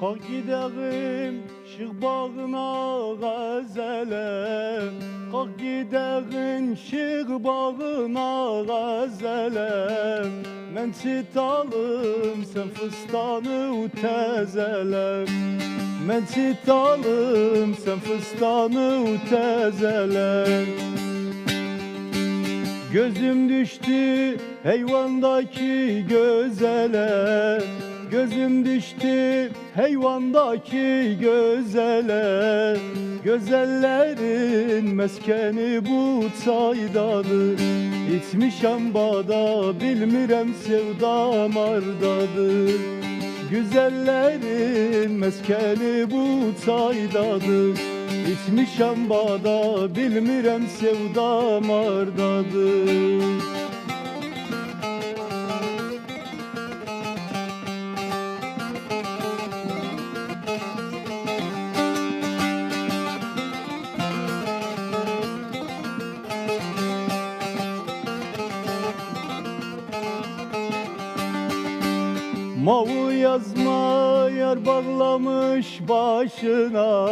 Kalk gidelim şık bağına gazele. Kalk gidelim şık bağına gazele. Men çitalım sen fıstanı tezele. Men çitalım sen fıstanı tezele. Gözüm düştü heyvandaki gözele. Gözüm düştü heyvandaki gözele. Gözellerin meskeni bu çaydadır. İçmişem bada bilmirem sevdam ardadır. Güzellerin meskeni bu çaydadır. İçmişem bada bilmirem sevdam ardadır. Mavu yazma yar bağlamış başına.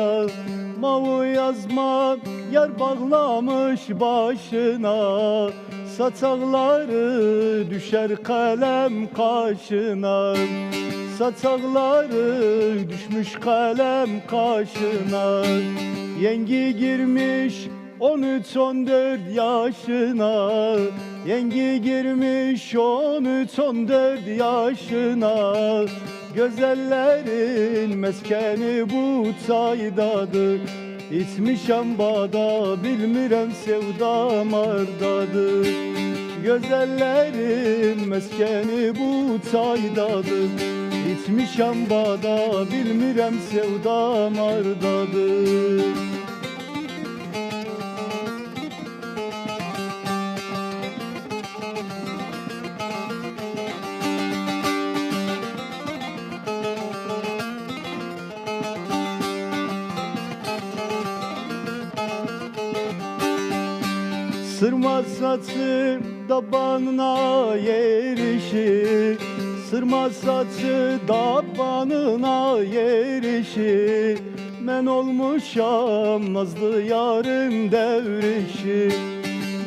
Mavu yazma yar bağlamış başına. Saçakları düşer kalem kaşına. Saçakları düşmüş kalem kaşına. Yengi girmiş 13-14 yaşına. Yengi girmiş 13-14 yaşına. Gözellerin meskeni bu çaydadır. İçmişem bada bilmirem sevdam ardadır. Gözellerin meskeni bu çaydadır. İçmişem bada bilmirem sevdam ardadır. Sırma saçı tabanına yerişir. Sırma saçı tabanına yerişir. Men olmuşam nazlı yarım devrişir.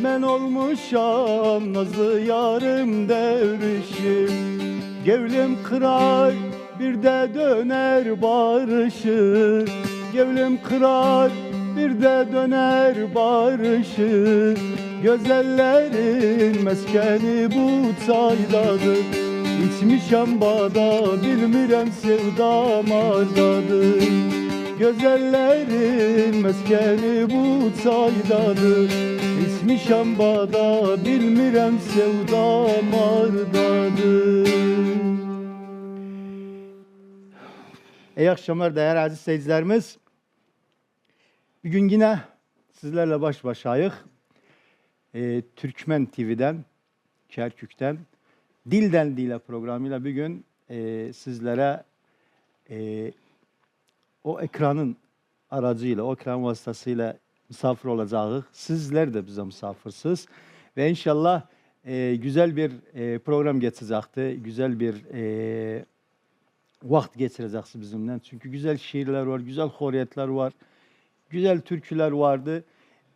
Men olmuşam nazlı yarım devrişir. Gevlim kırar bir de döner barışır. Gevlim kırar bir de döner barışır. Gözellerin meskeni bu çaydadır. İçmişem bada bilmirem sevdam ardadır. Gözellerin meskeni bu çaydadır. İçmişem bada bilmirem sevdam ardadır. İyi akşamlar değerli aziz seyircilerimiz. Bugün yine sizlerle baş başayıq. Türkmen TV'den, Kerkük'ten Dilden Dile programıyla bugün sizlere o ekranın aracıyla, o ekran vasıtasıyla misafir olacağız. Sizler de bize misafirsiniz. Ve inşallah güzel bir program geçecekti. Güzel bir vakit geçireceksiniz bizimle. Çünkü güzel şiirler var, güzel horiyetler var. Güzel türküler vardı.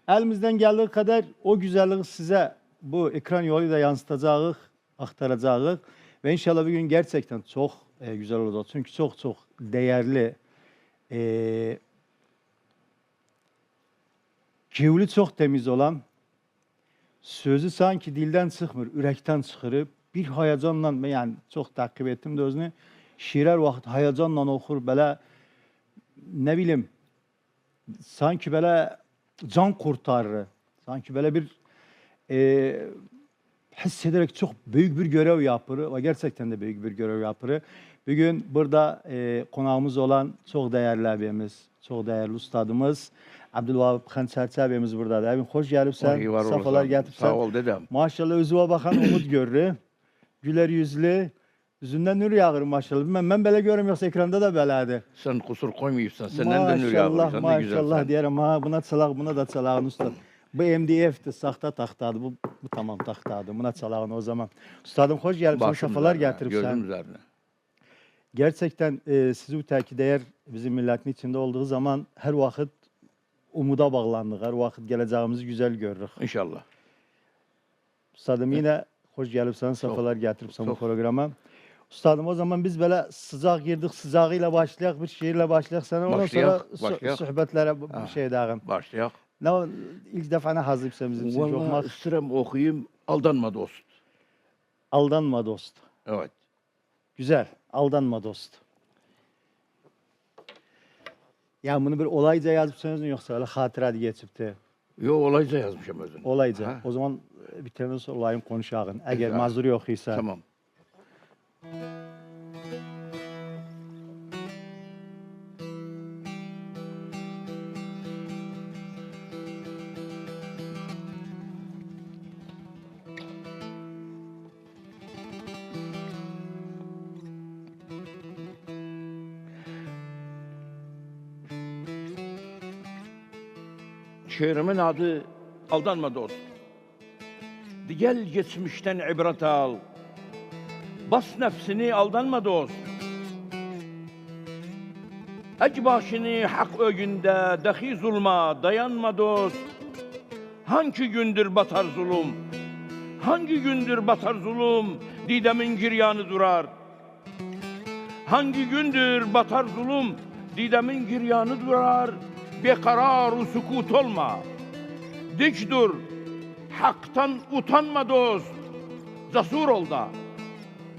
Elimizden geldiği kadar o güzelliği size bu ekran yoluyla yansıtacağız, aktaracağız. Ve inşallah bugün gerçekten çok güzel olacak. Çünkü çok çok değerli, kivli çok temiz olan, sözü sanki dilden çıkmır, yürekten çıkırıp bir hayacanla, yani çok takip ettim de özünü, şiirler vakit hayacanla okur, böyle ne bileyim, sanki böyle can kurtarır. Sanki böyle bir hissederek çok büyük bir görev yapır ve gerçekten de büyük bir görev yapır. Bugün burada konağımız olan çok değerli abimiz, çok değerli ustadımız Abdülvahap Xançerçi abimiz buradadır. Abim hoş gelipsen, safalar getirsen. Sağ ol dedem. Maşallah özüve bakan umut görür. Güler yüzlü. Yüzünden nür yağır maşallah. Ben böyle görürüm yoksa ekranda da belədir. Sen kusur koymuyorsan senden de nür yağır. Maşallah diyelim ha buna çalaq buna da çalağın usta. Bu MDF'dir, saxta taxtadır. Bu tamam taxtadır. Buna çalağın o zaman. Ustadım hoş gelipsen, şafalar getiripsen. Gözüm üzerine. Gerçekten sizi bu teki değer bizim milletin içinde olduğu zaman her vakit umuda bağlandık. Her vakit geleceğimizi güzel görürük. İnşallah. Üstadım yine hoş gelip sana Sağ ol. sefalar getirip sana bu Sağ ol. programa. Üstadım o zaman biz böyle sıcak girdik, sıcağıyla başlayak, bir şiirle başlayak sana. Ondan sonra Başlayak. sohbetlere Ha. bir şey dağım. Başlayaq. Ne ilk defa ne hazırlıksa bizim için Vallahi okumak. istəyirəm oxuyum. Aldanma dost. Aldanma dost. Evet. Güzel. Aldanma dost. Ya bunu bir olayca yazıpsanız mı yoksa öyle hatıra diye geçipti? Yo, olayca yazmışam özünü. Olayca. Ha. O zaman bitirenden sonra olayım konuşağın. Eğer Güzel. mazur yoksa. Tamam. Şiirimin adı Aldanma Dost. Gel geçmişten ibret al. Bas nefsini aldanma dost. Ec başını hak öğünde dahi zulma dayanma dost. Hangi gündür batar zulüm? Hangi gündür batar zulüm? Didemin giryanı durar. Hangi gündür batar zulüm? Didemin giryanı durar. Bekarar sukut olma. Dik dur. Hak'tan utanma dost. Cesur ol da.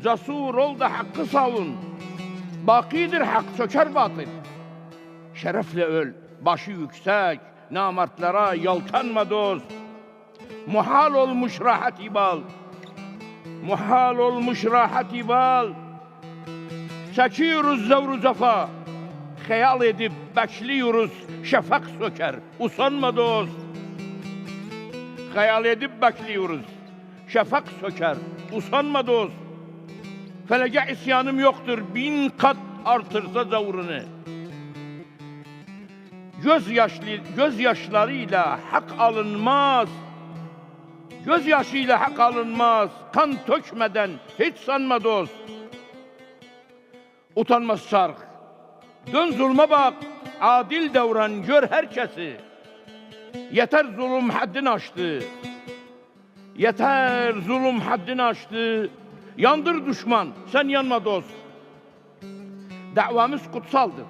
Cesur ol da hakkı savun. Bakidir hak, çöker batıl. Şerefle öl, başı yüksek. Namertlere yaltanma dost. Muhal olmuş rahat ibal. Muhal olmuş rahat ibal. Çekiyoruz zevru cefa. Hayal edip bekliyoruz şafak söker. Usanma dost. Hayal edip bekliyoruz. Şafak söker. Usanma dost. Felece isyanım yoktur. 1000 kat artırsa zavrını. Gözyaşlarıyla hak alınmaz. Gözyaşıyla hak alınmaz. Kan tökmeden hiç sanma dost. Utanmaz sark. Dön zulme bak. Adil davran gör herkesi. Yeter zulüm haddini aştı. Yeter zulüm haddini aştı. Yandır düşman, sen yanma dost. Davamız kutsaldır.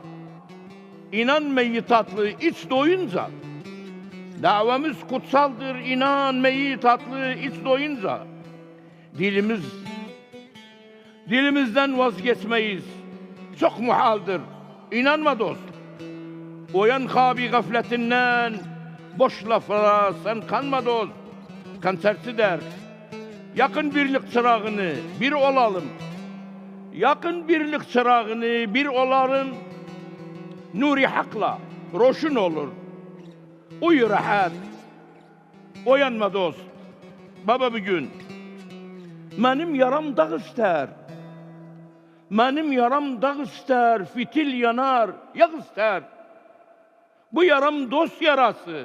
İnan meyi tatlı, iç doyunca. Davamız kutsaldır, inan meyi tatlı, iç doyunca. Dilimizden vazgeçmeyiz. Çok muhaldır, inanma dost. Uyan kabi gafletinden, boş laflara sen kanma dost. Kansersi der. Yakın birlik çırağını bir olalım. Yakın birlik çırağını bir olalım. Nuri hakla roşun olur. Uyu rahat. Oyanma dost. Baba bugün. Benim yaram dağ ister. Benim yaram dağ ister. Fitil yanar. Yağ ister. Bu yaram dost yarası.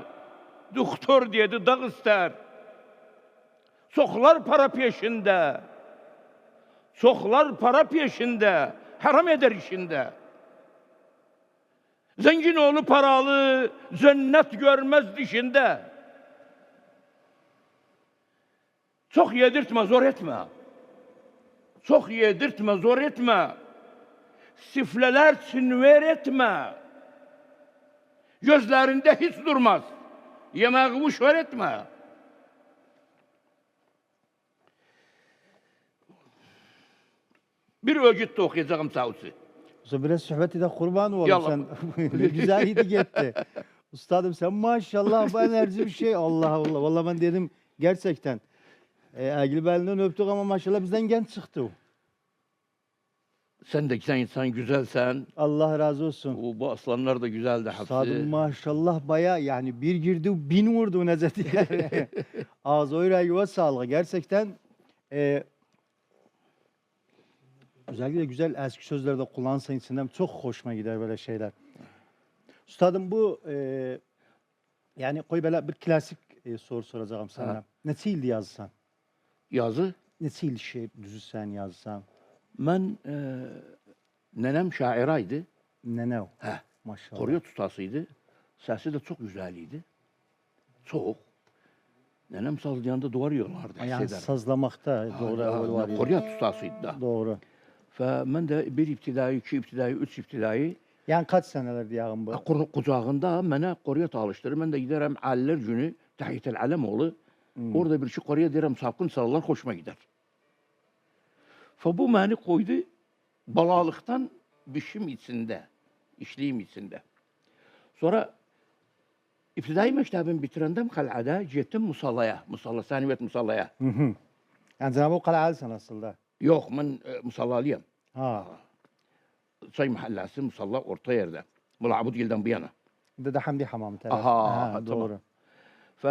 Doktor dedi dağ ister. Çoklar para peşinde. Çoklar para peşinde. Haram eder işinde. Zengin oğlu paralı, cennet görmez dişinde. Çok yedirtme, zor etme. Çok yedirtme, zor etme. Sifleler sinver etme. Gözlerinde hiç durmaz. Yemeği boş ver etme. Bir öğüt de okuyacağım Sausi. O biraz sohbeti de kurban olalım. Yallah. Sen ne güzel idi gitti. Üstadım sen maşallah bu enerji bir şey. Allah Allah. Vallahi ben dedim gerçekten. Ergil belinden öptük ama maşallah bizden genç çıktı o. Sen de sen insan güzelsen. Allah razı olsun. Bu aslanlar da güzeldi Üstadım hepsi. maşallah baya yani bir girdi 1000 vurdu Necati. Ağız oyra yuva sağlığı. Gerçekten özellikle güzel eski sözlerde kullansa insanım çok hoşuma gider böyle şeyler. Üstadım bu yani koy böyle bir klasik soru soracağım sana. Ha. Neçə ildir yazsan? Yazı. Neçə il şey düzü sen yazsan? Ben Nenem şairaydı. Nenev. Hə. Maşallah. Koryat ustasıydı. Sesi de çok güzeliydi. Çok. Nenem sazlayanda duvar yığılardı. Yani sazlamakta doğru evvel var ya. Koryat ustasıydı da. Doğru. Ben de bir iptidai, iki iptidai, üç iptidai Yani kaç seneler diyağım bu? kucağında mənə koryat alıştırır. Mən də giderəm Əlilər günü Təhiyyətəl Ələmoğlu. Orada bir şey koryat deyirəm, sapkın sallar, hoşuma gider. Bu məni koydu balalıktan bişim içinde, işliyim içinde. Sonra İptidai məktəbimi bitirəndəm Xəl'ədə getdim Musallaya, Sanivet Musallaya. Yani Cenab-ı o kalalisin aslında. Yox, mən Musallalıyam. Ha. Çay məhəlləsi Musalla orta yerdə. Mulabudgildən bu yana. Dede Hamdi Hamam tarafı. Aha, Ha, tamam. doğru.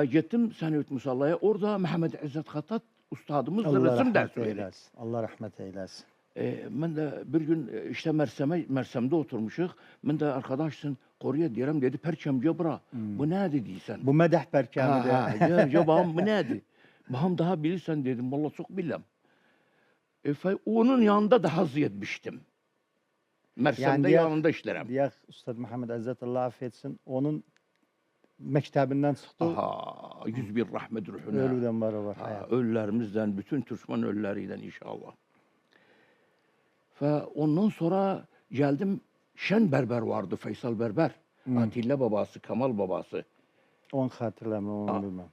Gittim Sanivet Musallaya. Orada Mehmet İzzet Xatat ustadımız Allah resim rahmet dersi verdi. eylesin. Allah rahmet eylesin. Ben de bir gün işte Mersem'de oturmuşuz. Ben de arkadaşsın Kore'ye diyelim dedi perçemce bura. Bu ne dediysen? Bu medeh berkemi de. Ya babam bu neydi? Babam daha bilirsen dedim. Vallahi çok bilmem. Onun yanında daha ziyetmiştim. Mersem'de diğer- yanında işlerim. Diğer Üstad Muhammed Azzet Allah affetsin. Onun mektebinden çıktı. Aha, 101 rahmet ruhuna. Ölüden var hayat. Ölülerimizden, bütün Türkmen ölüleriyle inşallah. Ondan sonra geldim, Şen Berber vardı, Faysal Berber. Atilla babası, Kamal babası. Onu hatırlamıyorum, onu bilmem.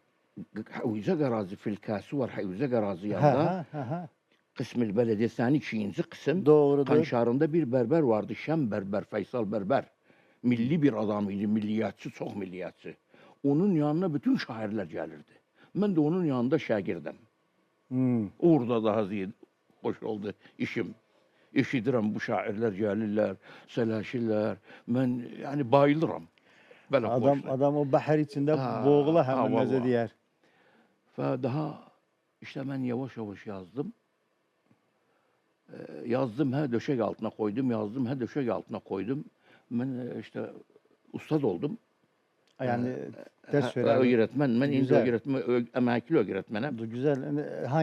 Havize Garazi filkası var, Havize Garazi Ha, yanında. ha. Kısmı Belediyesi'nin ikinci kısım. Doğrudur. Kanşarında bir berber vardı, Şen Berber, Faysal Berber. Milli bir adamıydı, milliyatçı, çok milliyatçı. Onun yanına bütün şairler gelirdi. Ben de onun yanında şagirdim. Orada daha hoş oldu işim. Eşidirəm bu şairler gelirler, selaşirler. Ben yani bayılırım. Böyle Adam o bahar içinde boğula hemen neze diyer. Daha işte ben yavaş yavaş yazdım. Yazdım, döşek altına koydum, yazdım, döşek altına koydum. Ben işte ustad oldum. Yani ders verer. Öğretmen, ben indi öğretmen, emekli öğretmenim. Güzel.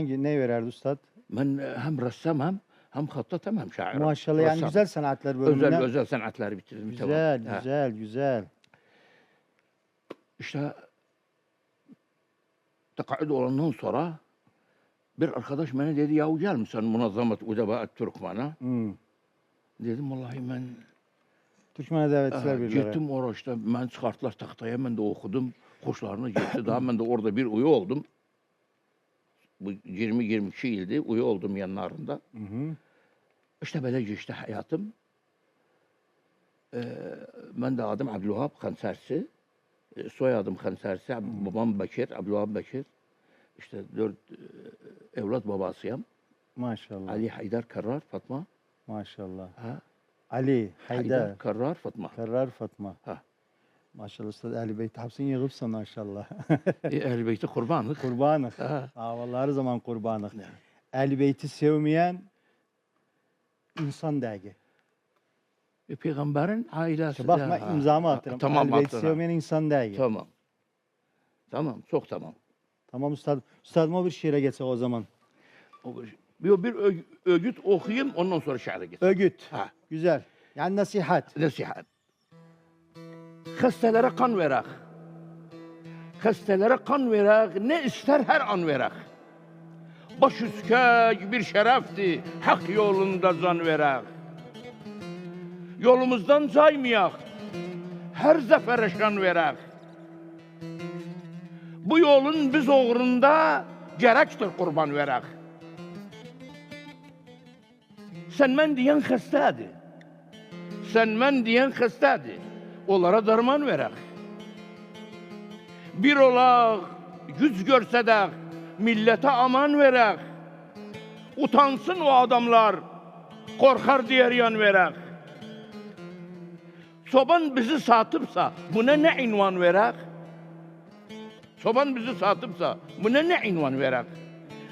Ne vererdi ustad? Ben hem ressam hem hattat hem şair. Maşallah yani güzel sanatlar bölümünden. Özel sanatları bitirdim. Güzel, tamam. güzel. İşte tekaüd olandan sonra bir arkadaş bana dedi ya gel misin Munazzamat Udebaat Türkmen'e? Dedim vallahi ben Türkmen'e davetçiler birleri. gittim oraya işte ben çıkarttılar tahtaya ben de okudum. Hoşlarına gitti daha ben de orada bir üye oldum. Bu 20-22 yıldı üye oldum yanlarında. İşte böyle geçti hayatım. Ben de adım Abdülvahap Kansersi. Soyadım Kansersi. Babam Bekir, Abdülvahap Bekir. İşte 4 evlat babasıyım. Maşallah. Ali Haydar Karrar Fatma. Maşallah. Ha? Ali Haydar Karrar Fatma. Karrar Fatma. Ha. Maşallah Üstad Ehl-i Beyt hapsın yığıpsan maşallah. Ehl-i Beyt'e kurbanlık. Kurbanık. Ha. Vallahi her zaman kurbanık. Ehl-i Beyt'i sevmeyen insan dergi. Peygamberin ailesi. Bakma imzamı attırım. Tamam, Ehl-i Beyt'i attırım. sevmeyen insan dergi. Tamam. Tamam, çok tamam. Tamam Üstad. Üstadıma bir şiire geçsek o zaman. Bir ögüt okuyayım ondan sonra şiire geçelim. Ögüt. Ha. Güzel. Yani nasihat. Nasihat. Hastelere kan verək. Hastelere kan verək, ne ister her an verək. Baş üskək bir şərəfdir, hak yolunda can verək. Yolumuzdan caymayaq, her zəfərə şan verək. Bu yolun biz uğrunda gərəkdir qurban verək. Sən mən deyən xəstədir. Sən mən deyən xəstədir. Onlara darman verək. Bir olaq, güc görsədək, millətə aman verək. Utansın o adamlar, qorxar deyər yan verək. Çoban bizi satıbsa, buna nə ünvan verək? Çoban bizi satıbsa, buna nə ünvan verək?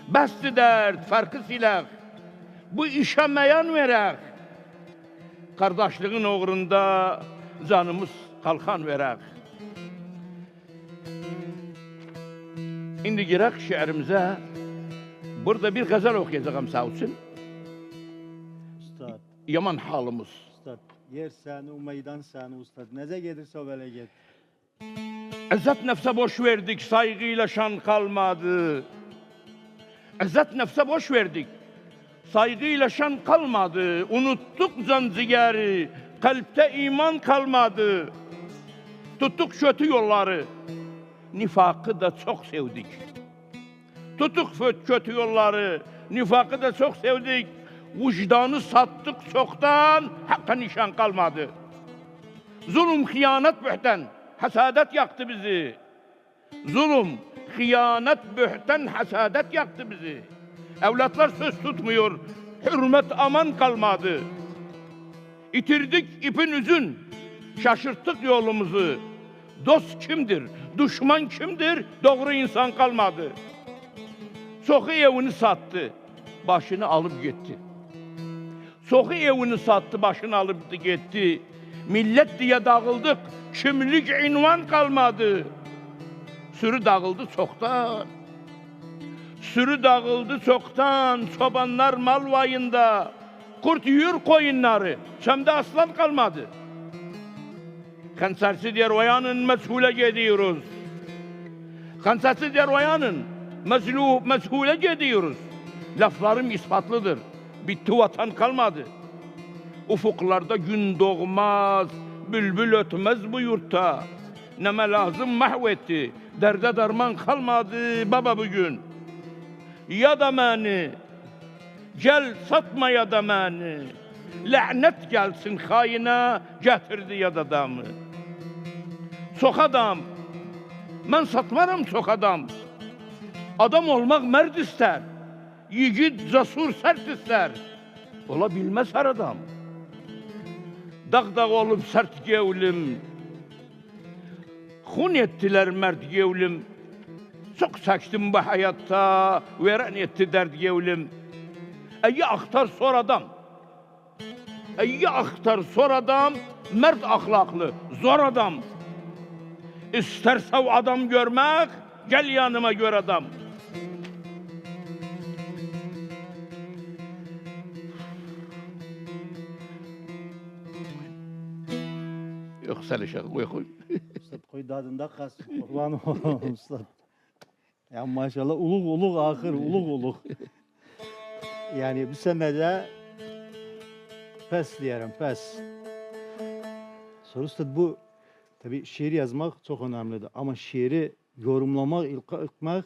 Bəsdi dərd, fərqi silək, bu işə məyan verək. Qardaşlığın uğrunda canımız kalkan verək. İndi girək şiirimizə. Burada bir gazel okuyacağım sağ olsun. Üstad. yaman halımız. Ustad, yer səni, o meydan səni ustad. Necə gedirsə o belə get. İzzet nefse boş verdik, saygıyla şan kalmadı. İzzet nefse boş verdik, saygıyla şan kalmadı. Unuttuk canciğeri, kalpte iman kalmadı. Tuttuk kötü yolları, nifakı da çok sevdik. Tuttuk kötü yolları, nifakı da çok sevdik. Vicdanı sattık çoktan, hakka nişan kalmadı. Zulüm, hıyanet, bühten, hasadet yaktı bizi. Zulüm, hıyanet, bühten, hasadet yaktı bizi. Evlatlar söz tutmuyor, hürmet aman kalmadı. İtirdik ipin üzün, şaşırttık yolumuzu. Dost kimdir, düşman kimdir, doğru insan kalmadı. Çoxu evini sattı, başını alıp gitti. Çoxu evini sattı, başını alıp gitti. Millet diye dağıldık, kimlik invan kalmadı. Sürü dağıldı çoktan. Sürü dağıldı çoktan, çobanlar mal vayında. Kurt yür koyunları, çemde aslan kalmadı. Kansersiz Dervoyan'ın meşhule gidiyoruz. Kansersiz Dervoyan'ın meşhule gidiyoruz. Laflarım ispatlıdır. Bitti vatan kalmadı. Ufuklarda gün doğmaz, bülbül ötmez bu yurtta. Neme lazım mahvetti, derde derman kalmadı baba bugün. Ya da beni, gel satma ya da beni. Lanet gelsin haine, getirdi ya da damı. Çok adam, ben satmarım çok adam. Adam olmak merd ister, yiğit, cesur, sert ister. Olabilmez her adam. Dağ olup sert gevlim, hun ettiler mert gevlim. Çok çektim bu hayatta, veren etti dert gevlim. Eyi aktar sor adam, eyi aktar sor adam, mert ahlaklı, zor adam. İsterse o adam görmek, gel yanıma gör adam. Yok sen aşağı koy. Ustad koy dadında kalsın. Kurban olayım ustad. Ya maşallah uluk ahır, uluk. Yani bu senede pes diyelim, pes. Sonra ustad bu tabii şiir yazmak çok önemlidir. Ama şiiri yorumlamak, ilka etmek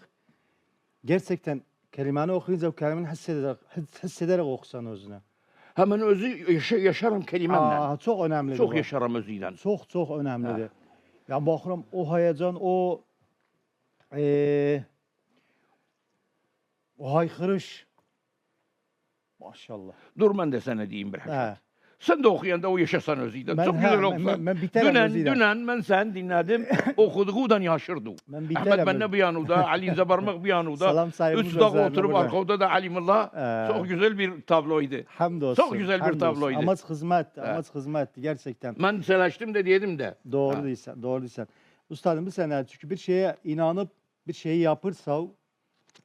gerçekten kelimeni okuyunca o kelimeyi hissederek okusan özüne. Hemen özü yaşarım kelimemle. Çok önemlidir. Çok bu. yaşarım özüyle. Çok önemlidir. Ya bakıram o heyecan, o haykırış. Maşallah. Dur ben de sana diyeyim bir He. şey. Sen de okuyanda o yaşasan özüyle. Ben- Çok he, güzel ben- okusan. ben biterim özüyle. Dünen ben sen dinledim. Okuduğundan yaşırdı. Ben biterim Ahmet Benne bir yanıda, Ali Zabarmak bir yanıda. Salam sahibi Üç dağ gözlerine oturup burada. arkada da Alimullah. Çok güzel bir tabloydu. Hamdolsun. Çok güzel bir hamdolsun. tabloydu. Amaç hizmetti gerçekten. Ben selaştım da diyedim de. Doğru Ha. değilsen, doğru değilsen. Ustadım bu sene çünkü bir şeye inanıp bir şeyi yapırsa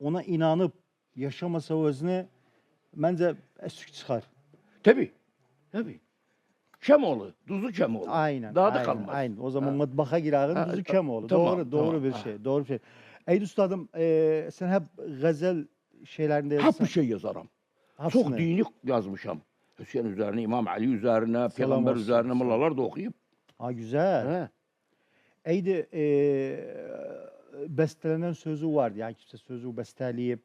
ona inanıp yaşamasa özüne bence esük çıkar. Tabii. Kemoğlu, Duzu Kemoğlu. Aynen. Daha da aynen, kalmaz. Aynen. O zaman Ha. mutfağa girersin Ha, düzü ta- Kemoğlu. tamam, Doğru tamam, bir ha. şey. Doğru bir şey. Ey üstadım sen hep gazel şeylerinde Hep bir şey yazarım. hepsini. Çok dini yazmışım. Hüseyin üzerine, İmam Ali üzerine, Peygamber olsun, üzerine selam. mullalar da okuyup. Ha güzel. He. Eydi bestelenen sözü vardı. Yani kimse sözü besteleyip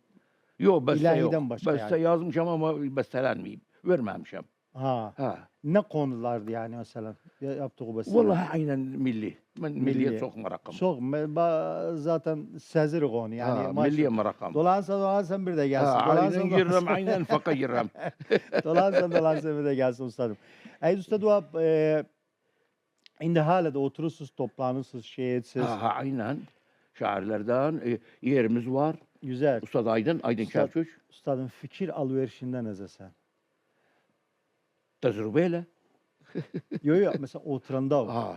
Yok beste İlahiden yok. başka Beste yani. yazmışım ama bestelenmeyeyim. Vermemişim. ha ne konulardı yani mesela yaptığı beste? Vallahi aynen milli. Ben milliye çok merakım. Çok zaten sezir onu yani. maşallah. Milliye merakım. Dolansa bir de gelsin. Aynen girrem, aynen faka girrem. dolansa bir de gelsin ustadım. Ey ustadım indi hala da oturursunuz, toplanırsınız, şey etsiniz. Aynen. Şairlerden yerimiz var. Güzel. Ustad Aydın Ustad- Çerçöş. Ustadım fikir alverişinden ezesen. Tecrübeyle. Yok mesela oturanda o.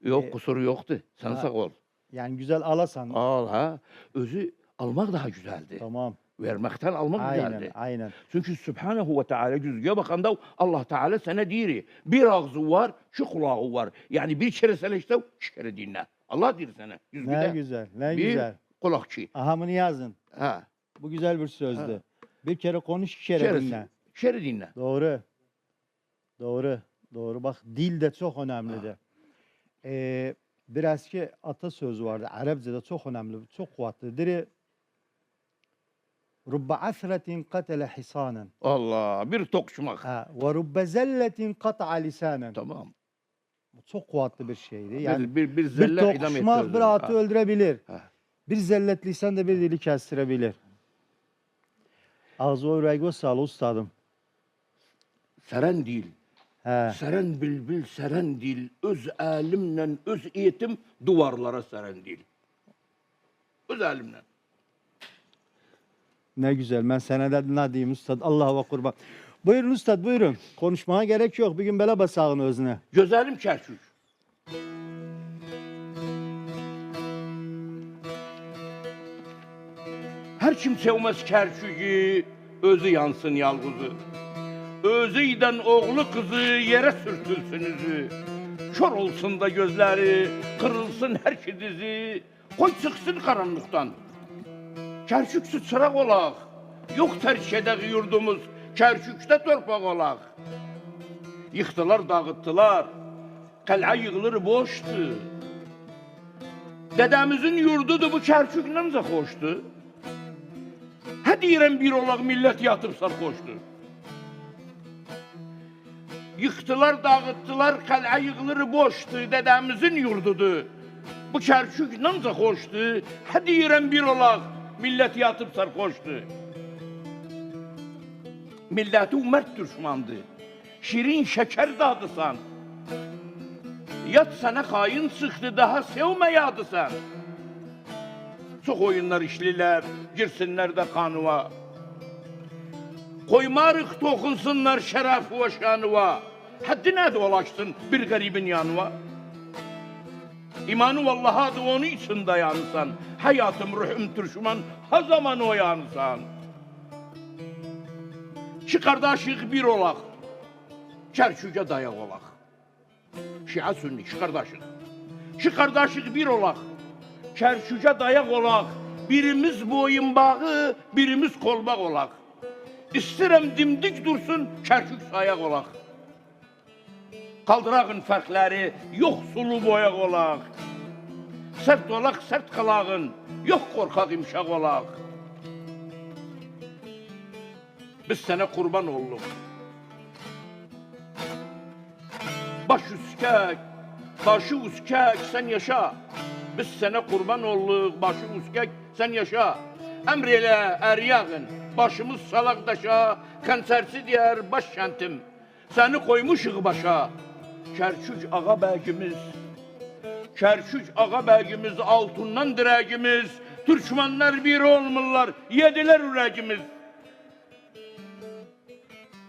Yok kusuru yoktu. Sen ha. sağ ol. Yani güzel alasan. Al ha. Özü almak daha güzeldi. Tamam. Vermekten almak Aynen, güzeldi. aynen. Çünkü Sübhanehu ve Teala güzgüye bakanda Allah Teala sana diyor. Bir ağzı var, şu kulağı var. Yani bir kere sen işte, iki kere dinle. Allah diyor sana. Ne Güzgüde. güzel, ne Bir güzel. kulakçı. Aha bunu yazın. Ha. Bu güzel bir sözdü. Ha. Bir kere konuş, iki kere Şerisi. dinle. Şeri dinle. Doğru. Doğru. Doğru. Bak dil de çok önemlidir. Bir eski atasözü vardı. Arapçada çok önemli, çok kuvvetlidir. Rubbe asretin katele hisanen. Allah. Bir tokuşmak. Ve rubbe zelletin kat'a lisanen. Tamam. Bu çok kuvvetli bir şeydi. Yani bir bir zelle idam tokuşmak etti. bir atı öldürebilir. Ha. Bir zellet lisan da bir dili kestirebilir. Ağzı yüreği sağ ol ustadım. Seren dil. He. Seren bülbül, seren dil. Öz elimle, öz eğitim duvarlara seren dil. Öz elimle. Ne güzel. Ben sana da ne diyeyim ustad. Allah'a kurban. Buyurun ustad, buyurun. Konuşmaya gerek yok. Bir gün bela basağın özüne. Güzelim Kerkük. Her kim sevmez Kerkük'ü, özü yansın yalğızı. Özüyden oğlu kızı yere sürtülsün üzü. Kör olsun da gözleri, kırılsın her iki dizi. Koy çıksın karanlıktan. Kerküksü çırak olaq. Yok terk edək yurdumuz, Kerkük'te torpaq olaq. Yıktılar, dağıttılar. Kal'a yığılır boştu. Dedemizin yurdudur bu Kerkük nemze hoştu. Ha deyirəm bir olaq millet yatıb sarhoştu. Yıktılar, dağıttılar, kal'a yığılır boştu. Dedemizin yurdudur. Bu Kerkük nemze hoştu. Ha deyirəm bir olaq millet yatıb sarhoştu. Milleti mert düşmandı. Şirin şeker dadısan. Yat sana hain çıktı daha sevme yadısan. Çok oyunlar işliler, girsinler de kanıva. Koymarık dokunsunlar şeref ve şanıva. Haddine dolaşsın bir garibin yanıva. İmanı vallaha da onu için dayansan. Hayatım ruhum türşman, ha zaman o yansan. Ki kardeşlik bir olaq, Kerkük'e dayak olaq. Şia sünni, ki kardeşlik. Ki kardeşlik bir olaq, Kerkük'e dayak olaq. Birimiz boyun bağı, birimiz kolbaq olaq. İstirəm dimdik dursun, Kerkük sayak olaq. Kaldırağın fərqləri, yox sulu boyaq olaq. Sərt olaq, sərt qalağın, yox qorxaq imşaq olaq. Biz sana kurban olduk. Baş üskek, başı üskek sen yaşa. Biz sana kurban olduk, başı üskek sen yaşa. Emreyle eryağın, başımız salakdaşa, kansersi diğer başkentim. Seni koymuşuq başa. Kerkük ağa bəyimiz, Kerkük ağa bəyimiz, altından dirəgimiz. Türkmenler bir olmurlar, yediler ürəgimiz.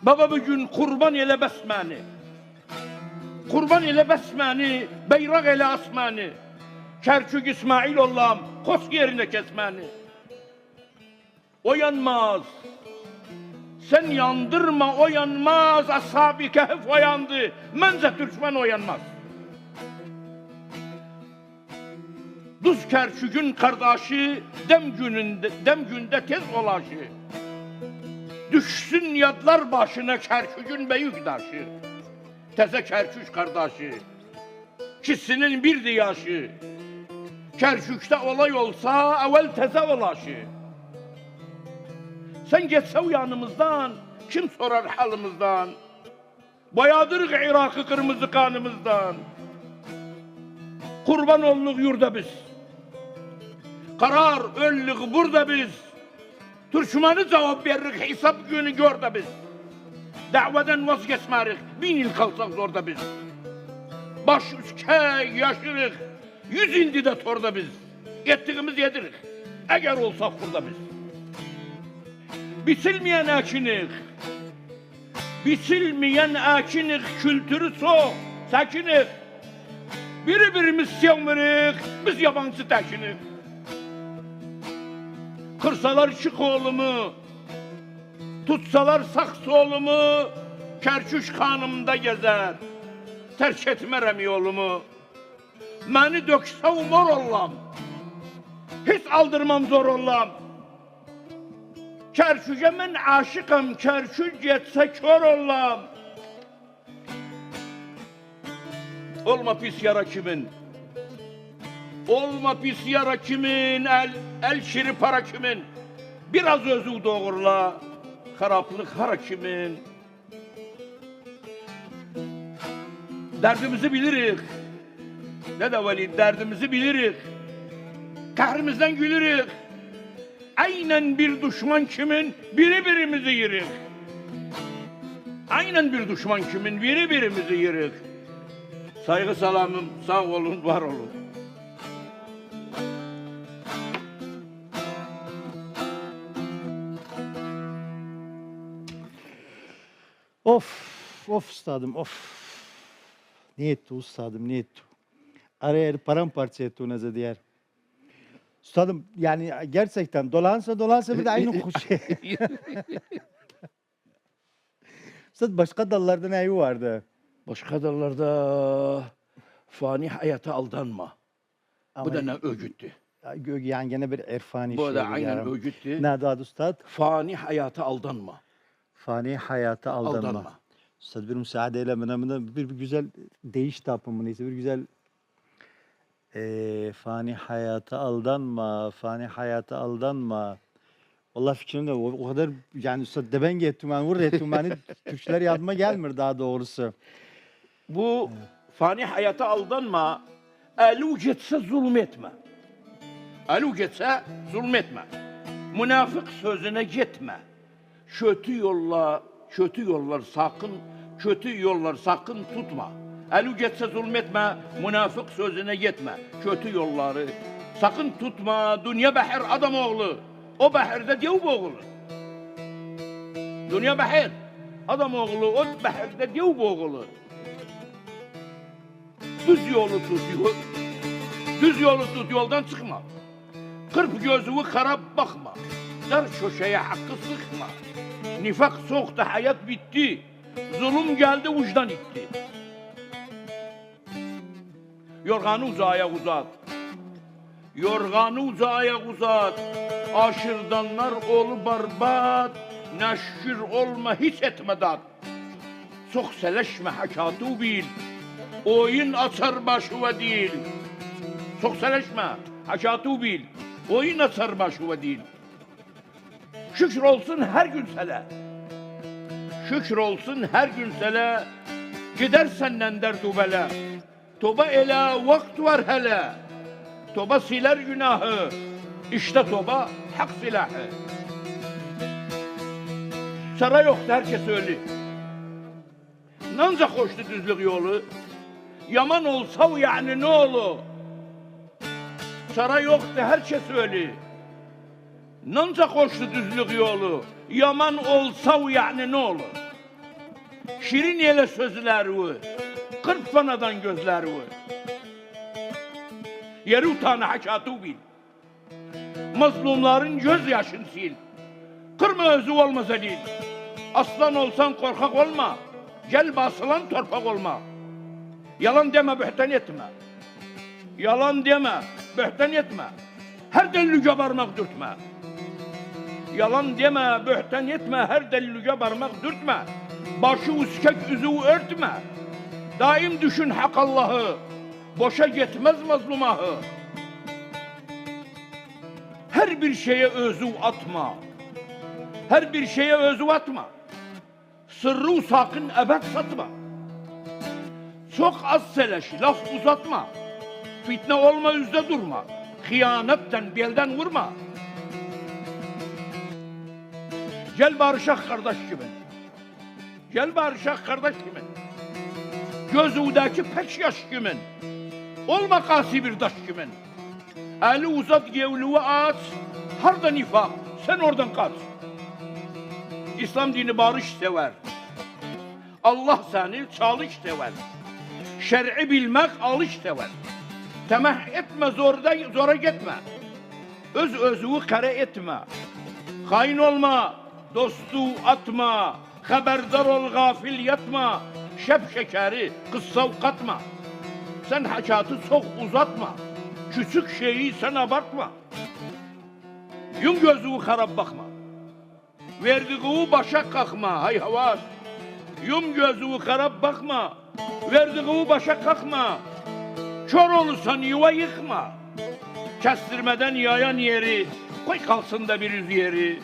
Baba bugün kurban ele besməni. Kurban ele besməni, beyraq ele asməni. Kerkük İsmail olam, kos yerine kesməni. O yanmaz. Sen yandırma o yanmaz. Ashab-ı Kehf o yandı. Mence Türkmen o yanmaz. Duz Kerkük'ün kardeşi dem günde tez olaşı. Düşsün yadlar başına Kerkük'ün büyük taşı. Teze Kerkük kardeşi. İkisinin bir yaşı. Kerkük'te olay olsa evvel teze olaşı. Sen geçse yanımızdan, kim sorar halimizden? Bayadırıq Irak'ı kırmızı kanımızdan. Kurban olduk yurda biz. Karar öllük burada biz. Türkmen'i cevap veririk, hesap günü gör de biz. Daveden vazgeçmerik, 1000 yıl kalsak zorda biz. Baş üskek yaşırıq, 100 indi de torda biz. Ettiğimiz yedirik, eğer olsak burada biz. Biçilmeyen əkinik, biçilmeyen əkinik, kültürü soğuk, səkinik. Biri-birimiz sevmirik, biz yabancı təkinik. Kırsalar iki kolumu, tutsalar sağ solumu, Kərküş xanımda gəzər, tərk etmərəm yolumu. Məni döksə umar ollam, hiç aldırmam zor ollam. Kərküşə mən aşıqam, Kərküş getsə kör ollam. Olma pis yara kimin, olma pis yara kimin, el şiri para kimin. Biraz özü doğurla, xarablık hara kimin. Dərdimizi bilirik, Dədə Vəli, dərdimizi bilirik. Qəhrimizdən gülürük. Aynen bir düşman kimin, biri birimizi yirik. Aynen bir düşman kimin, biri birimizi yirik. Saygı salamım, sağ olun, var olun. Of, of üstadım, of. Ne etti üstadım, ne etti? Araya paramparça etti o neze diğer. Üstadım yani gerçekten dolansa bir de aynı kuş. Üstad başka dallarda neyi vardı? Başka dallarda fani hayata aldanma. Ama Bu da ne öğüttü. yani gene bir erfani Bu da şiiri aynen yani. öğüttü. Ne adı üstad? Fani hayata aldanma. Fani hayata aldanma. Aldanma. Üstad bir müsaadeyle bana bir güzel değiş tapımı neyse bir güzel fani hayata aldanma, fani hayata aldanma. Allah fikrimde o kadar yani üstad deben gettim ben vur ettim beni Türkçeler yadıma gelmiyor daha doğrusu. Bu fani hayata aldanma. Elu getse zulmetme. Elu getse zulmetme. Münafık sözüne gitme. Kötü yollar sakın tutma. Elu getse zulmetme, münafık sözüne gitme. Kötü yolları sakın tutma. Dünya behir adam oğlu. O behirde dev boğulu. Dünya behir adam oğlu. O behirde dev boğulu. Düz yolu tut, yoldan çıkma. Kırp gözünü karab bakma. Dar köşeye hakkı sıkma. Nifak soğukta hayat bitti. Zulüm geldi uçtan itti. Yorganı uzağa uzat. Yorganı uzağa uzat. Aşırdanlar olu barbat. Neşkür olma hiç etme dat. Çok seleşme hakatı bil. Oyun açar başıva değil. Çok seleşme hakatı bil. Oyun açar başıva değil. Şükür olsun her gün sele. Şükür olsun her gün sele. Gider senden derdu bela. Toba ele vakt var hele. Toba siler günahı. İşte toba hak silahı. Saray yoktu herkes öyle. Nanca koştu düzlük yolu. Yaman olsa yani ne olur? Saray yoktu herkes öyle. Nanca koştu düzlük yolu. Yaman olsa yani ne olur? Şirin yele sözleri, kırk fanadan gözleri. Yeri utanı hakatı bil. Mazlumların gözyaşını sil. Kırma özü olmaz elin. Aslan olsan korkak olma. Gel basılan torpak olma. Yalan deme, bühtan etme. Yalan deme, bühtan etme. Her delilüge parmak dürtme. Yalan deme, bühtan etme, her delilüge parmak dürtme. Başı üskek üzü örtme. Daim düşün hak Allah'ı. Boşa gitmez mazlumahı. Her bir şeye özü atma. Her bir şeye özü atma. Sırrı sakın ebed satma. Çok az seleş, laf uzatma. Fitne olma, yüzde durma. Hıyanetten belden vurma. Gel barışak kardeş gibi. Gel barışak kardeş gibi. Gözündeki pek yaş kimin. Olma kasi bir daş kimin. Eli uzat gevluğu aç. Harda nifak, sen oradan kaç. İslam dini barış sever. Allah seni çalış sever. Şer'i bilmek alış sever. Temah etme, zora gitme. öz özünü kara etme. Hain olma, dostu atma, haberdar ol gafil yatma, şep şekeri kıssa katma. Sen hakatı çok uzatma, küçük şeyi sen abartma. Yum gözünü harap bakma, verdiği başa kalkma, hay havas. Yum gözünü harap bakma, verdiği başa kalkma. Kör olursan yuva yıkma. Kestirmeden yayan yeri, koy kalsın da bir yüz yeri.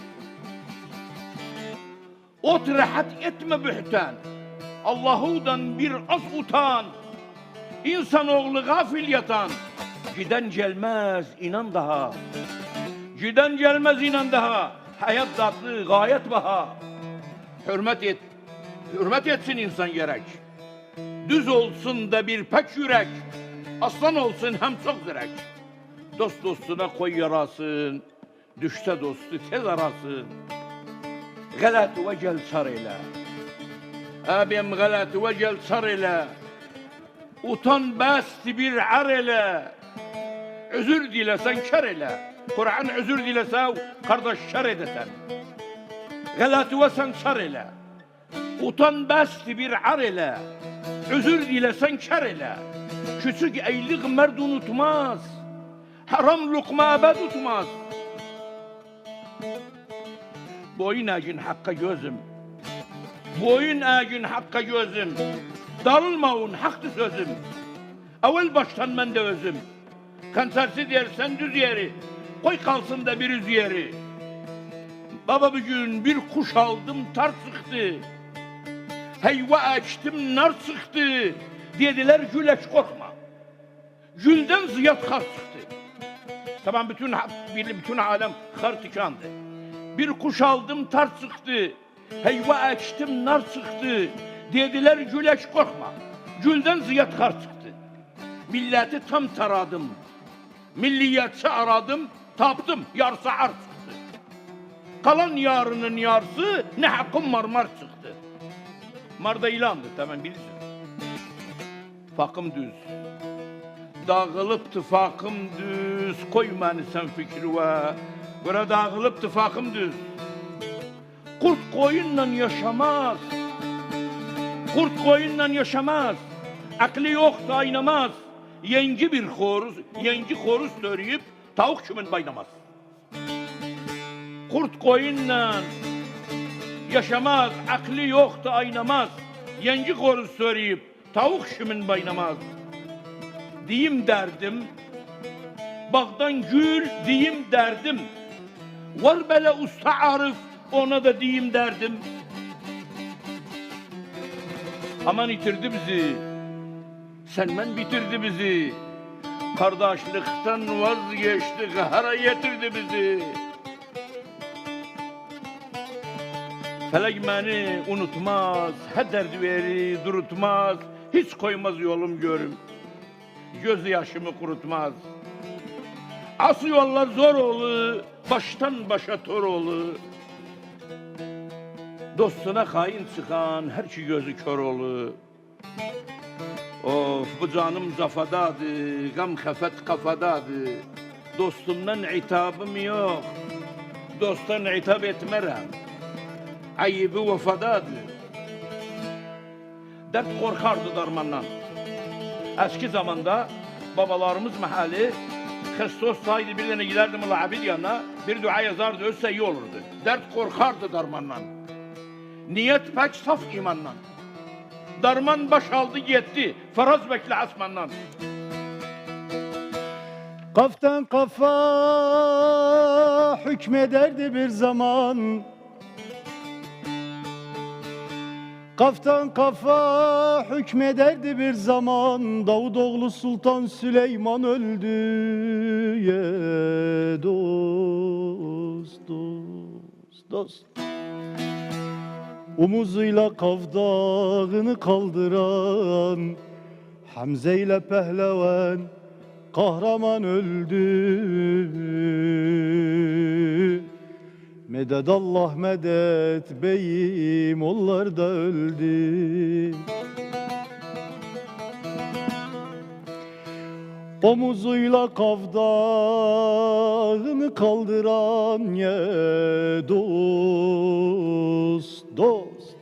Ot rahat etme bühten, Allah'udan bir az utan. İnsanoğlu gafil yatan, giden gelmez inan daha. Giden gelmez inan daha, hayat tatlı gayet baha. Hürmet et, hürmet etsin insan gerek. Düz olsun da bir pek yürek, aslan olsun hem çok zirek. Dost dostuna koy yarasın, düşse dostu tez arasın. Galat ve gel sar ile, abim galat ve gel sar ile. Utan basti bir ar ile, özür dilesen kar ile. Kur'an özür dilese kardeş şer edesen. Galat ve sen sar ile, utan basti bir ar ile, özür dilesen kar ile. Küçük eylik mert unutmaz, haram lokma ebed tutmaz. Boyun eğin hakka gözüm, boyun eğin hakka gözüm. Darılmayın haktı sözüm, evvel baştan ben de özüm. Kansersi dersen düz yeri, koy kalsın da bir yüz yeri. Baba bugün bir kuş aldım tar sıktı, heyva açtım nar sıktı. Dediler güleç korkma, gülden ziyad kar çıktı. Tamam bütün alem kar tıkandı. Bir kuş aldım tar sıktı, heyva açtım nar sıktı. Dediler güleç korkma, gülden ziyad kar çıktı. Milleti tam taradım, milliyetçi aradım, taptım yarsa ar çıktı. Kalan yarının yarısı ne hakkım marmar çıktı. Marda ilandı tamam bilirsin. Fakım düz, dağılıp tıfakım düz, koyma sen fikrime. Bura dağılıp tıfakım düz. Kurt koyunla yaşamaz, kurt koyunla yaşamaz. Aklı yok da aynamaz. Yengi horuz söyleyip tavuk kimin baynamaz. Kurt koyunla yaşamaz, aklı yok da aynamaz. Yengi horuz söyleyip tavuk kimin baynamaz. Diyeyim derdim, bağdan gül diyeyim derdim. Var böyle usta Arif, ona da diyeyim derdim. Aman itirdi bizi, senmen bitirdi bizi. Kardeşlikten vazgeçti, kahara getirdi bizi. Felek beni unutmaz, her derdi veri durutmaz. Hiç koymaz yolum görüm, göz yaşımı kurutmaz. Asıl yollar zor olur, baştan başa tor olur. Dostuna hain çıkan her ki gözü kör olur. Of bu canım zafadadır, gam xəfət kafadadır. Dostumdan itabım yok, dosttan itab etmərəm. Ayıbı vefadadır. Dert korkardı darmandan. Eski zamanda babalarımız mahalli Hristos saydı bir tane giderdi Molla Abid yanına, bir dua yazardı, ölse iyi olurdu. Dert korkardı darmandan. Niyet pek saf imandan. Darman baş aldı gitti, faraz bekle asmandan. Kaftan kafa hükmederdi bir zaman. Kaftan kafa hükmederdi bir zaman. Davutoğlu Sultan Süleyman öldü. Ye dost, dost, dost. Omuzuyla kavdağını kaldıran Hamze ile pehlevan kahraman öldü. Mededallah medet beyim onlar da öldü. Omuzuyla kavdağını kaldıran ye dost, dost.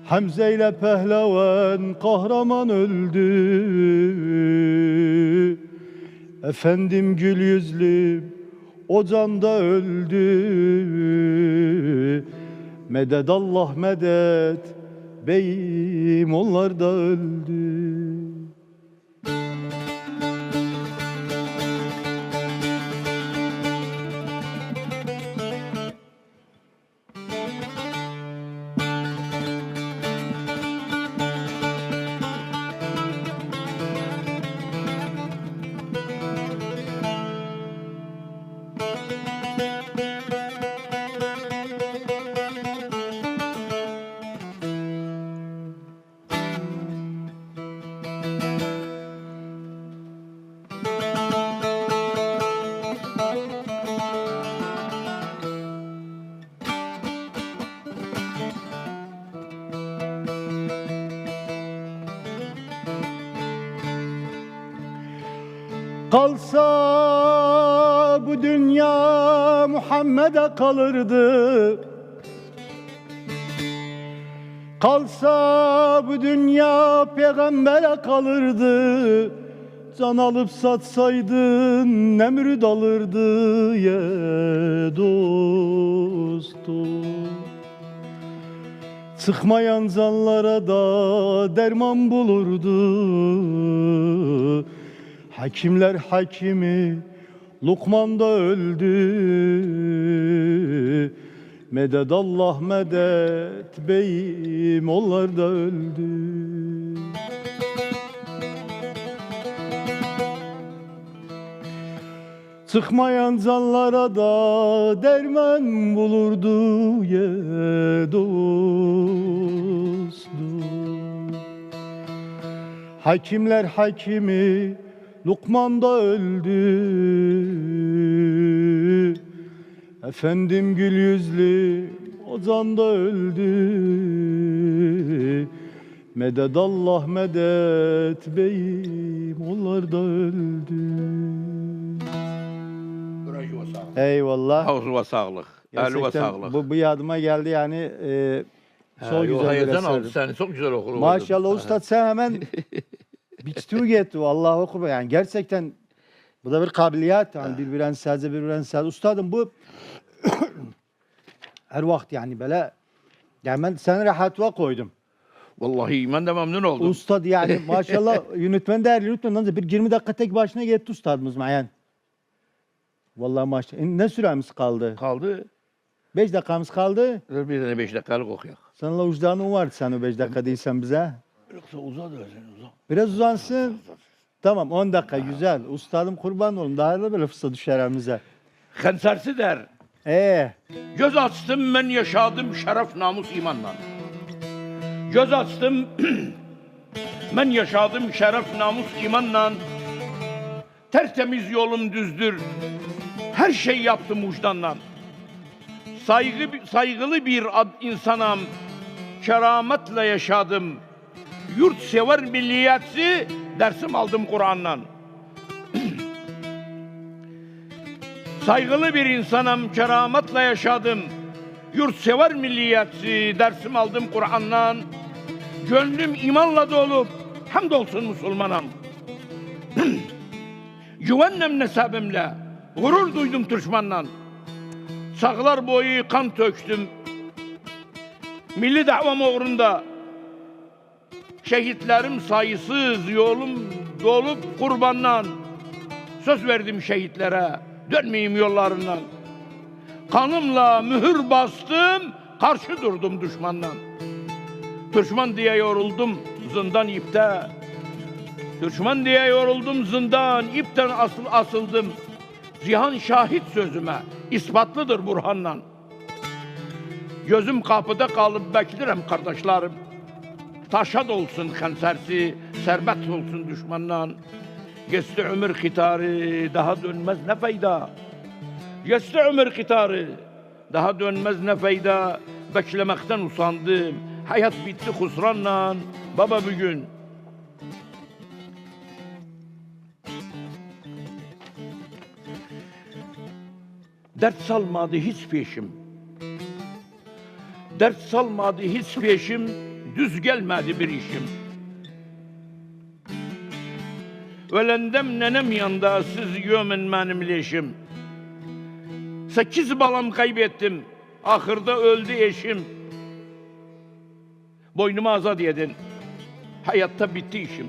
Hamze ile pehlevan kahraman öldü. Efendim gül yüzlüm o can da öldü. Medet Allah medet, beyim onlar da öldü. Kalsa bu dünya Muhammed'e kalırdı. Kalsa bu dünya peygambere kalırdı. Can alıp satsaydın Nemrut alırdı ye dostum. Sıkmayan canlara da derman bulurdu. Hakimler hakimi Lukman da öldü. Medet Allah medet, beyim onlar da öldü. Sıkmayan canlara da derman bulurdu ye dostum. Hakimler hakimi Lukman da öldü. Efendim gül yüzlü o can da öldü. Medet Allah medet, beyim onlar da öldü. Eyvallah. Havzu ve sağlık. Eli ve Gerçekten sağlık. bu yadıma geldi yani. Çok güzel bir Heyecan aldı eser. seni. Çok güzel okur. Maşallah ustad sen hemen biçtiği gitti. Allah'a okur. Yani gerçekten bu da bir kabiliyet. Yani birbirine sazı birbirine sazı. Ustadım bu her vakit yani böyle yani ben seni rahatlığa koydum. Vallahi ben de memnun oldum. Ustad yani maşallah yönetmen değerli yönetmen bir 20 dakika tek başına gitti ustadımız mayan. Vallahi maşallah. Ne süremiz kaldı? Kaldı. 5 dakikamız kaldı. Bir tane 5 dakikalık okuyak. Seninle vicdanın var sen o 5 dakika değilsen bize. Yoksa uzat öyle uzat. Biraz uzansın. Tamam 10 dakika güzel. Ustadım kurban olun. Daha da böyle fırsat düşer elimize. Hensarsı der. Göz açtım ben yaşadım şeref namus imanla. Göz açtım ben yaşadım şeref namus imanla. Tertemiz yolum düzdür. Her şey yaptım vicdanla. Saygılı bir insanam. Kerametle yaşadım. Yurtsever milliyetçi dersim aldım Kur'an'dan. Saygılı bir insanım, kerametle yaşadım. Yurtsever milliyetçi dersim aldım Kur'an'dan. Gönlüm imanla dolup hamdolsun Müslümanım. Güvennem nesabimle gurur duydum Türkmenle. Çağlar boyu kan töktüm. Milli davam uğrunda şehitlerim sayısız, yolum dolup kurbandan. Söz verdim şehitlere, dönmeyeyim yollarından. Kanımla mühür bastım, karşı durdum düşmandan. Düşman diye yoruldum zindan ipte. Düşman diye yoruldum zindan, ipten asıldım. Cihan şahit sözüme, ispatlıdır Burhan'la. Gözüm kapıda kalıp beklerim kardeşlerim. Taşa dolsun hansersi, serbet olsun düşmanla. Geçti ömür hitarı, daha dönmez ne fayda. Geçti ömür hitarı, daha dönmez ne fayda. Beklemekten usandım, hayat bitti husranla. Baba bugün Dert salmadı hiç peşim. Dert salmadı hiç peşim, düz gelmedi bir işim. Ölendem nenem yanında, siz gömün benim leşim. 8 balam kaybettim, ahırda öldü eşim. Boynumu azad edin, hayatta bitti işim.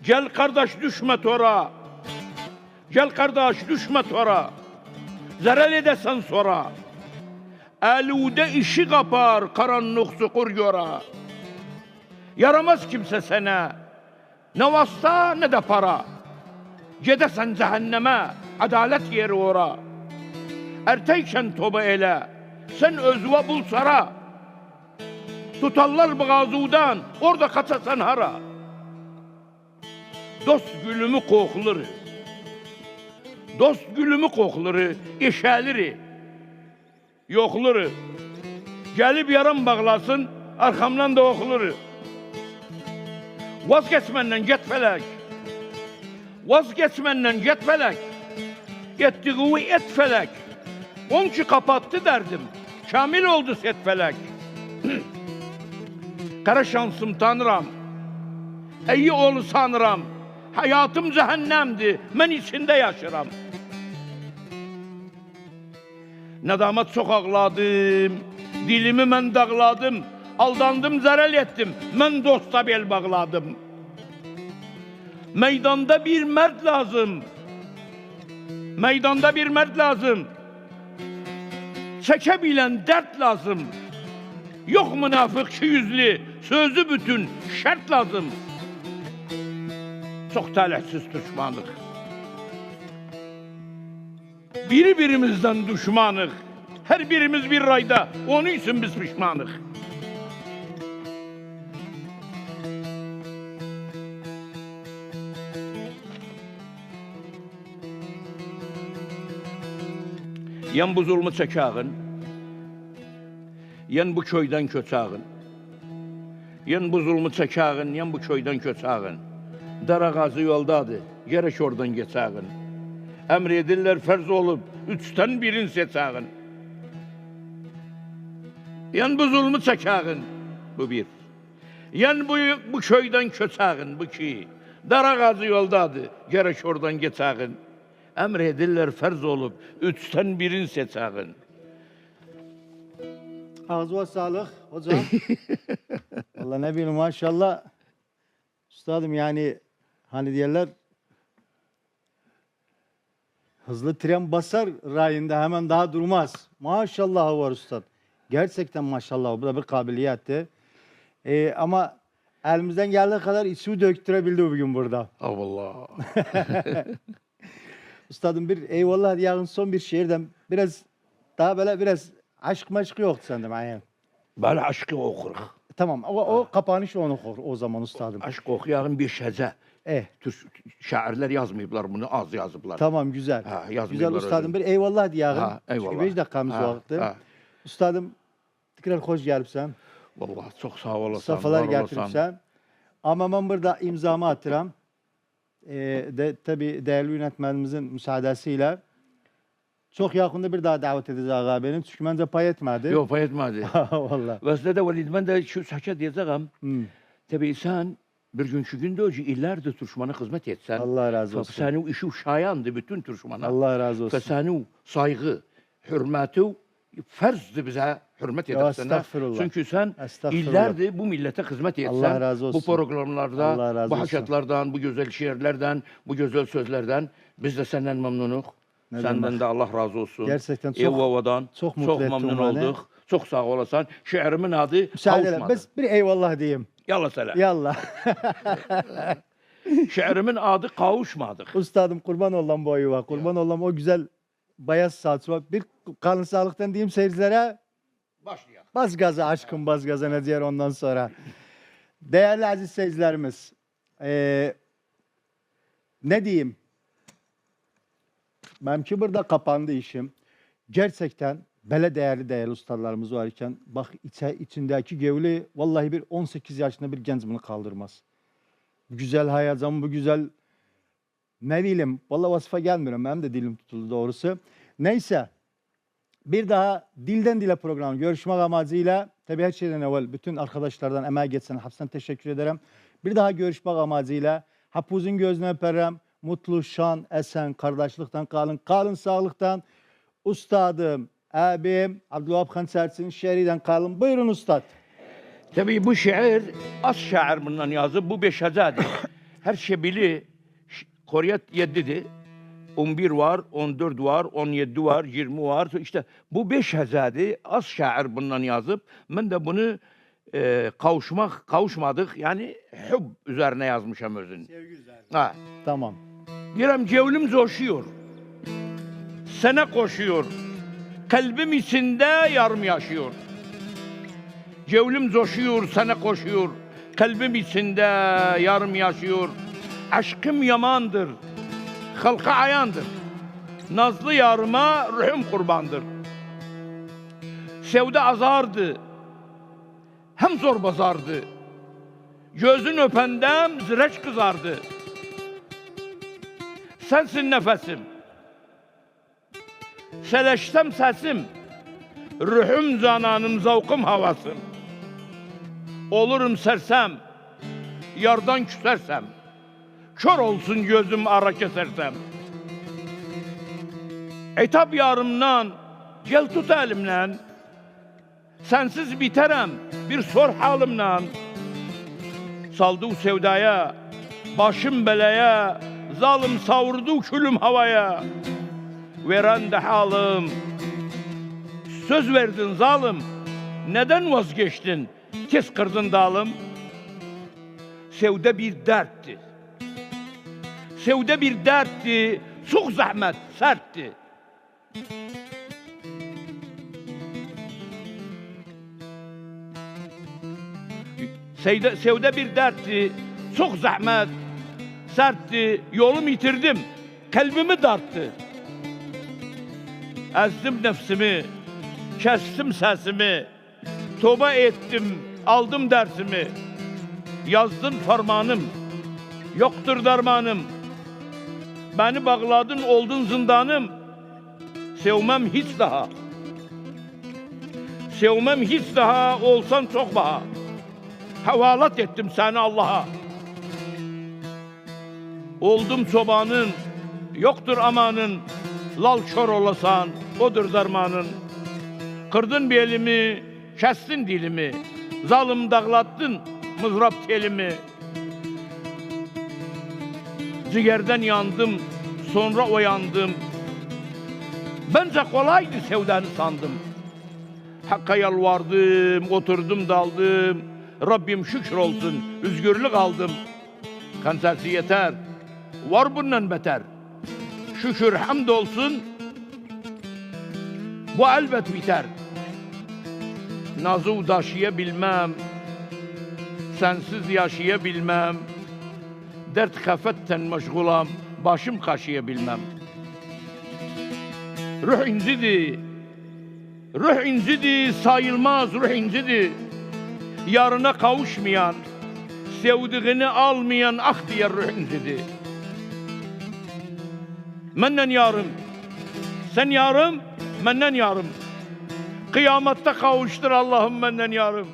Gel kardeş düşme tora, gel kardeş düşme tora. Zarar edesen sonra. Elude işi kapar, karanlık sukur yora. Yaramaz kimse sana, ne vasıta ne de para. Gedesen cehenneme, adalet yeri ora. Erteyken toba ele, sen özve bul sara. Tutarlar boğazıdan, orada kaçasan hara. Dost gülümü kokları, dost gülümü kokları, eşəleri, yoxları. Gelip yaram bağlasın, arkamdan da oxları. Vazgeç menden get felek, vazgeç menden get felek. Ettiği et felek, on ki kapattı derdim, kamil oldu set felek. Kara şansım tanıram, iyi oğlu sanıram. Hayatım cehennemdi, ben içinde yaşaram. Nedamet çok ağladım, dilimi ben dağladım. Aldandım, zərər ettim, ben dosta bel bağladım. Meydanda bir mert lazım, meydanda bir mert lazım. Çekebilen dert lazım. Yok münafık yüzlü, sözü bütün şart lazım. Çok talihsiz düşmanlık. Birimizden düşmanık. Her birimiz bir rayda. Onun için biz pişmanık. Yan bu zulmü çəkağın, yan bu köydən köçağın, yan bu zulmü çəkağın, yan bu köydən köçağın. Darağazı yoldadır, gerek oradan geçağın. Emr edirlər fərz olub, üçten birin seçağın. Yan bu zulmü çəkağın, bu bir. Yan bu köydən köçağın, bu iki. Darağazı yoldadır, gerek oradan geçağın. Emr edirlər fərz olub, üçten birin seçağın. Ağzına sağlık hocam. Vallahi ne bileyim maşallah. Üstadım yani hani diyorlar hızlı tren basar rayında hemen daha durmaz. Maşallah var ustad. Gerçekten maşallah bu da bir kabiliyetti. Ama elimizden geldiği kadar içimi döktürebildi bugün burada. Allah. Üstadım bir eyvallah diyağın son bir şiirden biraz daha böyle biraz aşk maşkı yoktu sandım. Yani. Böyle aşkı okuruk. Tamam o kapanış onu okur o zaman üstadım. Aşk okuyağın bir şece. Şairler yazmayıblar bunu, az yazıblar. Tamam güzel. Ha, yazmayıblar güzel üstadım bir eyvallah diyağın. Ha, eyvallah. Çünkü 5 dakikamız vardı. Üstadım tekrar hoş gelipsen. Vallahi çok sağ olasın. Safalar getiripsen. Ama ben burada imzamı atıram. Tabii değerli yönetmenimizin müsaadesiyle çok yakında bir daha davet edeceğiz ağa benim. Çünkü bence pay etmedi. Yok pay etmedi. Vallahi. Vəslədə Valid, mən də şu sakit diyeceğim. Tabii sen bir gün şu günde önce illerdir Türkmana hizmet etsen. Allah razı olsun. Senin işi şayandı bütün Türkmana. Allah razı olsun. Ve senin saygı, hürmeti ferzdi bize hürmet edersen. Çünkü sen illerdir bu millete hizmet etsen. Allah razı olsun. Bu programlarda, bu hakikatlardan, bu güzel şiirlerden, bu güzel sözlerden biz de senden memnunuz. Senden de Allah razı olsun. Gerçekten çok memnun olduk. Çok sağ olasın. Şiirimin adı Kavuşmadı. Biz bir eyvallah diyeyim. Yallah selam. Yallah. Şiirimin adı Kavuşmadık. Üstadım kurban olan bu ayıva. Kurban olan o güzel bayaz saçma. Bir kalın sağlıktan diyeyim seyircilere. Başlayalım. Bas gaza aşkım bas gaza ne diyor ondan sonra. Değerli aziz seyircilerimiz. Ne diyeyim? Benimki burada kapandı işim. Gerçekten böyle değerli ustalarımız varken bak içindeki gevli vallahi bir 18 yaşında bir genç bunu kaldırmaz. Bu güzel hayacan, bu güzel ne diyelim, vallahi vasıfa gelmiyorum. Benim de dilim tutuldu doğrusu. Neyse, bir daha dilden dile programı görüşmek amacıyla, tabii her şeyden evvel bütün arkadaşlardan emeği geçen hepsine teşekkür ederim. Bir daha görüşmek amacıyla hepinizin gözüne öperim. Mutlu, şan, esen, kardeşlikten kalın. Kalın sağlıktan. Ustadım, abim Abdülvahap Hansersin şiirden kalın. Buyurun ustad. Tabii bu şiir az şair bundan yazıp bu 5 hezadır. Her şebili Koriyat 7'dir. 11 var, 14 var, 17 var, 20 var. İşte bu 5 hezadır. Az şair bundan yazıp ben de bunu kavuşmadık. Yani hub üzerine yazmışım özünü. Sevgi üzerine. Ha. Tamam. Diyorum cevlim coşuyor. Sana koşuyor. Kalbim içinde yarım yaşıyor. Cevlim coşuyor, sana koşuyor. Kalbim içinde yarım yaşıyor. Aşkım yamandır. Halka ayandır. Nazlı yarıma ruhum kurbandır. Sevda azardı. Hem zor bazardı. Gözün öpendem zireç kızardı. Sensin nefesim. Seleştem sesim. Ruhum cananım, zavkım havasım. Olurum sersem, yardan küsersem. Kör olsun gözüm ara kesersem. Etap yarımdan, gel tut elimden. Sensiz biterem, bir sor halimden. Saldı o sevdaya, başım belaya. Zalim savurdu külüm havaya. Veren de halim. Söz verdin zalim. Neden vazgeçtin? Tez kırdın dalım. Sevde bir dertti. Sevde bir dertti. Çok zahmet, sertti. Sevde bir dertti. Çok zahmet, sertti. Yolumu yitirdim. Kalbimi darttı. Ezdim nefsimi. Kestim sesimi. Toba ettim. Aldım dersimi. Yazdın fermanım. Yoktur dermanım. Beni bağladın, oldun zindanım. Sevmem hiç daha. Sevmem hiç daha, olsan çok baha. Havalat ettim seni Allah'a. Oldum çobanın, yoktur amanın. Lal kör olasan, odur dermanın. Kırdın bir elimi, kestin dilimi. Zalim dağlattın, mızrap telimi. Ciğerden yandım, sonra uyandım. Bence kolaydı sevdanı sandım. Hakka yalvardım, oturdum daldım. Rabbim şükür olsun, özgürlük aldım. Kansersi yeter, var bundan beter. Şükür hamdolsun, bu elbet biter. Nazı taşıyabilmem, sensiz yaşayabilmem. Dert kafetten meşgulam, başım kaşıyabilmem. Ruh incidi, ruh incidi, sayılmaz ruh incidi. Yarına kavuşmayan, sevdiğini almayan ah diye ruh incidi. Menden yarım, sen yarım, menden yarım. Kıyamette kavuştur Allah'ım menden yarım.